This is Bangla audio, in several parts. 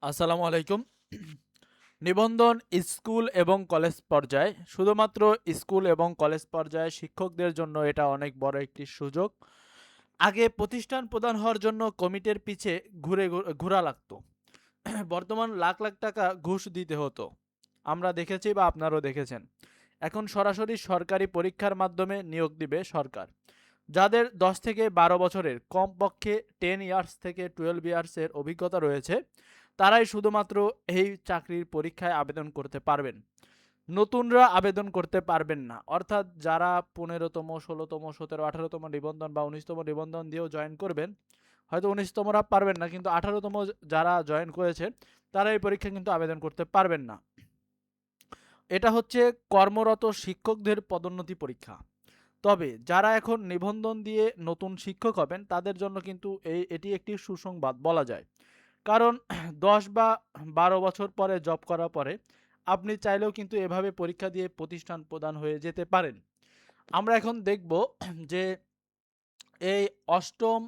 আসসালামু আলাইকুম। নিবন্ধন স্কুল এবং কলেজ পর্যায়ে শুধুমাত্র স্কুল এবং কলেজ পর্যায়ে শিক্ষকদের জন্য এটা অনেক বড় একটি সুযোগ। আগে প্রতিষ্ঠান প্রদান হওয়ার জন্য কমিটির পিছে ঘোরা লাগতো। বর্তমান লাখ লাখ টাকা ঘুষ দিতে হতো। আমরা দেখেছি বা আপনারাও দেখেছেন। এখন সরাসরি সরকারি পরীক্ষার মাধ্যমে নিয়োগ দিবে সরকার। যাদের ১০ থেকে ১২ বছরের কমপক্ষে 10 ইয়ার্স থেকে 12 ইয়ার্সের অভিজ্ঞতা রয়েছে, তারাই শুধুমাত্র এই চাকরির পরীক্ষায় আবেদন করতে পারবেন। নতুনরা আবেদন করতে পারবেন না। অর্থাৎ যারা ১৫তম, ১৬তম, ১৭, ১৮তম নিবন্ধন বা ১৯তম নিবন্ধন দিয়েও জয়েন করবেন, হয়তো ১৯তমরা পারবেন না, কিন্তু ১৮তম যারা জয়েন করেছে তারা এই পরীক্ষায় কিন্তু আবেদন করতে পারবেন না। এটা হচ্ছে কর্মরত শিক্ষকদের পদোন্নতি পরীক্ষা। তবে যারা এখন নিবন্ধন দিয়ে নতুন শিক্ষক হবেন তাদের জন্য কিন্তু এটি একটি সুসংবাদ বলা যায়। কারণ ১০ বা ১২ বছর পরে জব করার পরে আপনি চাইলেও কিন্তু এভাবে পরীক্ষা দিয়ে প্রতিষ্ঠান প্রদান হয়ে যেতে পারেন। আমরা এখন দেখব যে এই ৮ম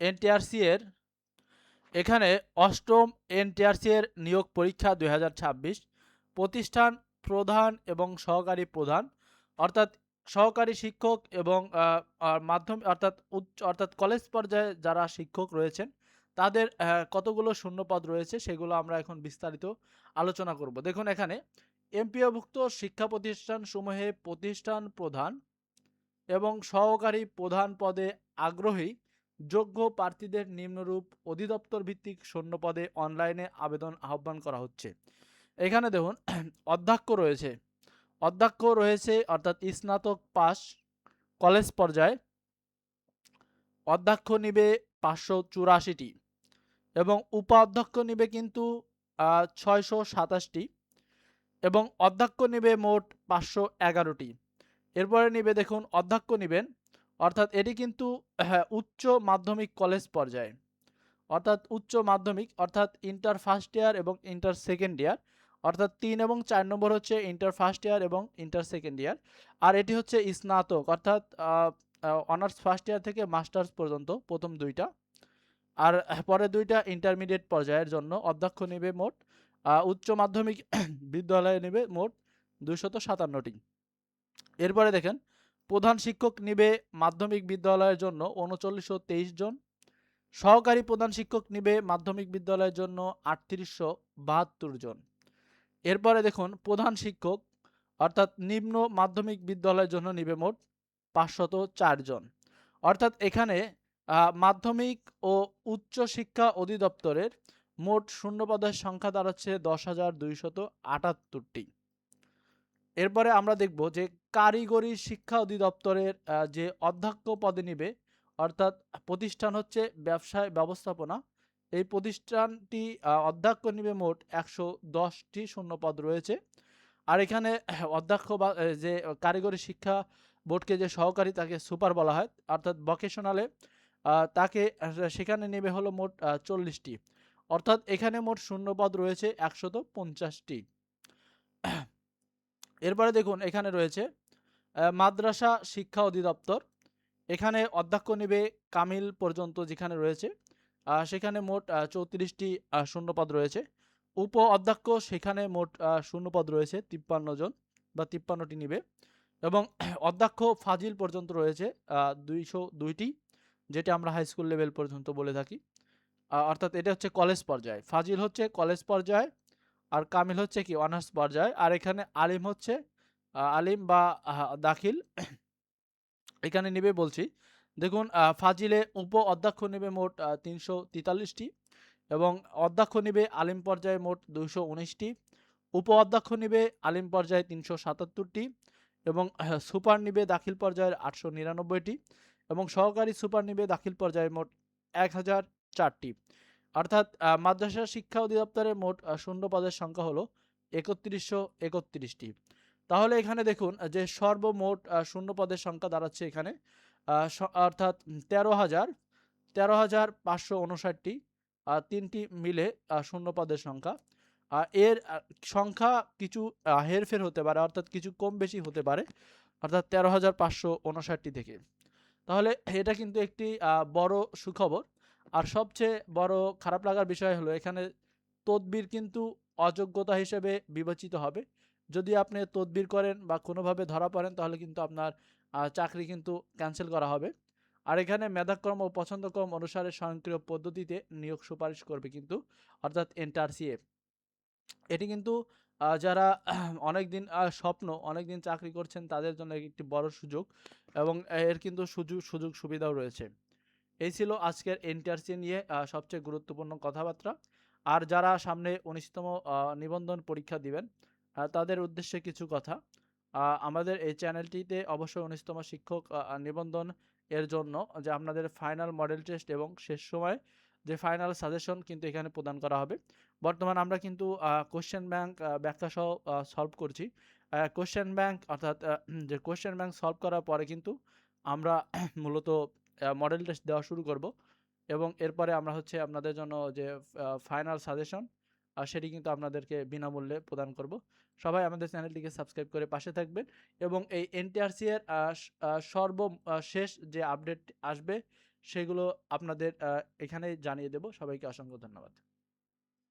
এনটিআরসি এর এখানে ৮ম এনটিআরসি এর নিয়োগ পরীক্ষা ২০২৬ প্রতিষ্ঠান প্রধান এবং সহকারী প্রধান, অর্থাৎ সহকারী শিক্ষক এবং মাধ্যম অর্থাৎ কলেজ পর্যায়ে যারা শিক্ষক রয়েছেন তাদের কতগুলো শূন্যপদ রয়েছে সেগুলো আমরা এখন বিস্তারিত আলোচনা করব। দেখুন এখানে এমপিওভুক্ত শিক্ষা প্রতিষ্ঠানসমূহে প্রতিষ্ঠান প্রধান এবং সহকারী প্রধান পদে আগ্রহী যোগ্য প্রার্থীদের নিম্নরূপ অধিদপ্তর ভিত্তিক শূন্য পদে অনলাইনে আবেদন আহ্বান করা হচ্ছে। এখানে দেখুন অধ্যক্ষ রয়েছে অর্থাৎ স্নাতক পাস কলেজ পর্যায়ে। অধ্যক্ষ নিবে ৫৮৪টি এবং উপাধ্যক্ষ নিবে কিন্তু ৬২৭টি এবং অধ্যক্ষ নিবে মোট ৫১১টি। এরপরে নিবে দেখুন অধ্যক্ষ নিবেন, অর্থাৎ এটি কিন্তু হ্যাঁ, উচ্চ মাধ্যমিক কলেজ পর্যায়ে, অর্থাৎ উচ্চ মাধ্যমিক অর্থাৎ ইন্টার ফার্স্ট ইয়ার এবং ইন্টার সেকেন্ড ইয়ার, অর্থাৎ ৩ এবং ৪ নম্বর হচ্ছে ইন্টার ফার্স্ট ইয়ার এবং ইন্টার সেকেন্ড ইয়ার, আর এটি হচ্ছে স্নাতক অর্থাৎ অনার্স ফার্স্ট ইয়ার থেকে মাস্টার্স পর্যন্ত প্রথম দুইটা, আর পরে দুইটা ইন্টারমিডিয়েট পর্যায়ের জন্য অধ্যক্ষ নেবে মোট উচ্চ মাধ্যমিক বিদ্যালয়ে নেবে মোট ২৫৭টি। এরপরে দেখেন প্রধান শিক্ষক নিবে মাধ্যমিক বিদ্যালয়ের জন্য ৩৯২৩ জন, সহকারী প্রধান শিক্ষক নিবে মাধ্যমিক বিদ্যালয়ের জন্য ৩৮৭২ জন। এরপরে দেখুন প্রধান শিক্ষক অর্থাৎ নিম্ন মাধ্যমিক বিদ্যালয়ের জন্য নিবে মোট ৫০৪ জন। অর্থাৎ এখানে মাধ্যমিক ও উচ্চ শিক্ষা অধিদপ্তরের মোট শূন্যপদের সংখ্যা দাঁড়াচ্ছে ১০,২৭৮টি। এরপরে আমরা দেখব যে কারিগরি শিক্ষা অধিদপ্তরের যে অধ্যক্ষ পদে নিবে, অর্থাৎ প্রতিষ্ঠান হচ্ছে ব্যবসায় ব্যবস্থাপনা। এই প্রতিষ্ঠানটি অধ্যক্ষ নিবে মোট ১১০টি শূন্যপদ রয়েছে। আর এখানে অধ্যক্ষ বা যে কারিগরি শিক্ষা বোর্ডকে যে সহকারী তাকে সুপার বলা হয়, অর্থাৎ ভোকেশনালে তাকে সেখানে নেবে হলো মোট ৪০টি। অর্থাৎ এখানে মোট শূন্যপদ রয়েছে ১৫০টি। এরপরে দেখুন এখানে রয়েছে মাদ্রাসা শিক্ষা অধিদপ্তর। এখানে অধ্যক্ষ নেবে কামিল পর্যন্ত যেখানে রয়েছে, সেখানে মোট ৩৪টি শূন্যপদ রয়েছে। উপ অধ্যক্ষ সেখানে মোট শূন্যপদ রয়েছে ৫৩ জন বা ৫৩টি নিবে এবং অধ্যক্ষ ফাজিল পর্যন্ত রয়েছে ২০২টি, যেটা আমরা হাই স্কুল লেভেল পর্যন্ত বলে থাকি। অর্থাৎ এটা হচ্ছে কলেজ পর্যায়ে, ফাজিল হচ্ছে কলেজ পর্যায়ে আর কামিল হচ্ছে কি অনার্স পর্যায়ে, আর এখানে আলিম হচ্ছে আলিম বা দাখিল এখানে নিবে বলছি। দেখুন ফাজিলে উপ অধ্যক্ষ নেবে মোট ৩৪৩টি এবং অধ্যক্ষ নিবে আলিম পর্যায়ে মোট ২১৯টি, উপ অধ্যক্ষ নিবে আলিম পর্যায়ে ৩৭৭টি এবং সুপার নিবে দাখিল পর্যায়ের ৮৯৯টি এবং সহকারী সুপার নিবে দাখিল পর্যায়ে মোট ১০০৪টি। অর্থাৎ মাদ্রাসা শিক্ষা অধিদপ্তরের মোট শূন্য পদের সংখ্যা হলো ৩১৩১টি। তাহলে এখানে দেখুন যে সর্বমোট শূন্য পদের সংখ্যা দাঁড়াচ্ছে এখানে অর্থাৎ ১৩,৫৫৯টি, ৩টি মিলে শূন্য পদের সংখ্যা। এর সংখ্যা কিছু হেরফের হতে পারে, অর্থাৎ কিছু কম বেশি হতে পারে, অর্থাৎ ১৩,৫৫৯টি থেকে। তাহলে এটা কিন্তু একটি বড় সুখবর। আর সবচেয়ে বড় খারাপ লাগার বিষয় হলো এখানে তদবির কিন্তু অযোগ্যতা হিসেবে বিবেচিত হবে। যদি আপনি তদবির করেন বা কোনোভাবে ধরা পড়েন তাহলে কিন্তু আপনার চাকরি কিন্তু ক্যান্সেল করা হবে। আর এখানে মেধাক্রম ও পছন্দক্রম অনুসারে স্বয়ংক্রিয় পদ্ধতিতে নিয়োগ সুপারিশ করবে কিন্তু, অর্থাৎ এনটিআরসিএ। এটি কিন্তু যারা অনেকদিন অনেকদিন চাকরি করছেন তাদের জন্য একটি বড় সুযোগ, এবং এর কিন্তু সুযোগ সুবিধাও রয়েছে। এই ছিল আজকের এনটিআরসি নিয়ে সবচেয়ে গুরুত্বপূর্ণ কথাবার্তা। আর যারা সামনে 19তম নিবন্ধন পরীক্ষা দিবেন তাদের উদ্দেশ্যে কিছু কথা। আমাদের এই চ্যানেলটিতে অবশ্যই 19তম শিক্ষক নিবন্ধন এর জন্য যে আপনাদের ফাইনাল মডেল টেস্ট এবং শেষ সময় যে ফাইনাল সাজেশন কিন্তু এখানে প্রদান করা হবে। বর্তমানে আমরা কিন্তু কোশ্চেন ব্যাংক ব্যাখ্যা সহ সলভ করছি। কোশ্চেন ব্যাংক অর্থাৎ যে কোশ্চেন ব্যাংক সলভ করার পরে কিন্তু আমরা মূলত মডেল টেস্ট দেওয়া শুরু করব, এবং এরপরে আমরা হচ্ছে আপনাদের জন্য যে ফাইনাল সাজেশন সেটি কিন্তু আপনাদেরকে বিনামূল্যে প্রদান করব। সবাই আমাদের চ্যানেলটিকে সাবস্ক্রাইব করে পাশে থাকবেন, এবং এই এনটিআরসি এর শেষ যে আপডেট আসবে সেগুলো আপনাদের এখানেই জানিয়ে দেব। সবাইকে অসংখ্য ধন্যবাদ।